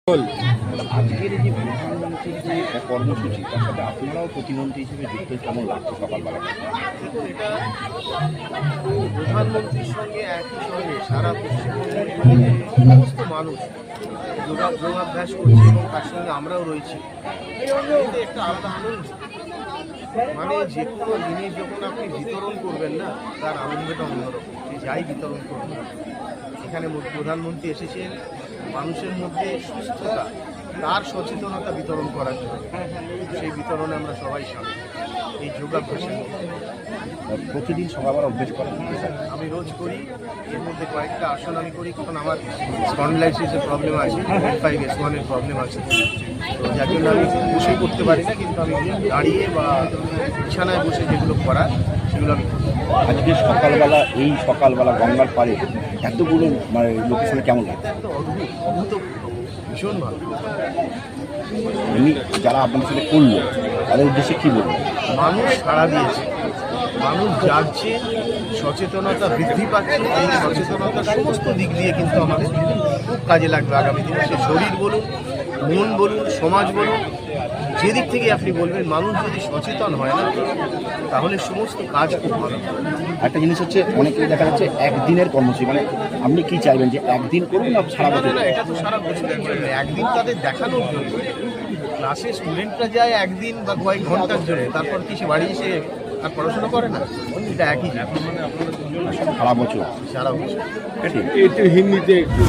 আজকের এই যে প্রধানমন্ত্রীর যে কর্মসূচি তার সাথে আপনারাও প্রতিমন্ত্রী হিসেবে যুক্ত, কেমন লাগছে সকালবেলা? দেখুন, এটা প্রধানমন্ত্রীর সঙ্গে একই সঙ্গে সারা পশ্চিমবঙ্গের সমস্ত মানুষ যোগাভ্যাস করছে এবং তার সঙ্গে আমরাও রয়েছি। এতে একটা আলাদা আনন্দ, মানে যে কোনো জিনিস যখন আপনি বিতরণ করবেন না, তার আনন্দটা অন্যরকম। যে যাই বিতরণ করবেন, এখানে প্রধানমন্ত্রী এসেছেন মানুষের মধ্যে সুস্থতা, তার সচেতনতা বিতরণ করার জন্য। সেই বিতরণে আমরা সবাই সামিল এই যোগাভ্যাসের মধ্যে। প্রতিদিন সকালবেলা অভ্যেস করেন? আমি রোজ করি, এর মধ্যে কয়েকটা আসন আমি করি, কারণ আমার স্পন্ডিলাইটিসের প্রবলেম আছে, L5S1 এর প্রবলেম আছে, তো যার জন্য আমি বসে করতে পারি না, কিন্তু আমি দাঁড়িয়ে বা বিছানায় বসে যেগুলো করার সেগুলো আমি করি। আজকে সকালবেলা গঙ্গার পাড়ে এতগুলো মানে লোকের সঙ্গে কেমন লাগে? একটা অভূতপূর্ব, ভীষণ ভালো। এমনি যারা আপনাদের সাথে করলো তাদের উদ্দেশ্যে কী বলবো? মানুষ সাড়া দিয়েছে, মানুষ জাগছে, সচেতনতা বৃদ্ধি পাচ্ছে। এই সচেতনতার সমস্ত দিক দিয়ে কিন্তু আমাদের খুব কাজে লাগবে আগামী দিনে। সে শরীর বলুন, মন বলুন, সমাজ বলুন, যে দিক থেকে আপনি বলবেন, মানুষ যদি সচেতন হয় না, তাহলে সমস্ত কাজ খুব ভালো। একটা জিনিস হচ্ছে, অনেকেই দেখা যাচ্ছে একদিনের কর্মসূচি, মানে আপনি কি চাইবেন যে একদিন করুন না সারা বছর? না, এটা তো সারা বছরের জন্য, একদিন তাদের দেখানোর জন্য। ক্লাসে স্টুডেন্টরা যায় একদিন বা কয়েক ঘন্টার জন্য, তারপর কি সে বাড়ি এসে আর পড়াশোনা করে না? এটা একই সারা বছর সারা বছর। ঠিক। একটু হিন্দিতে একটু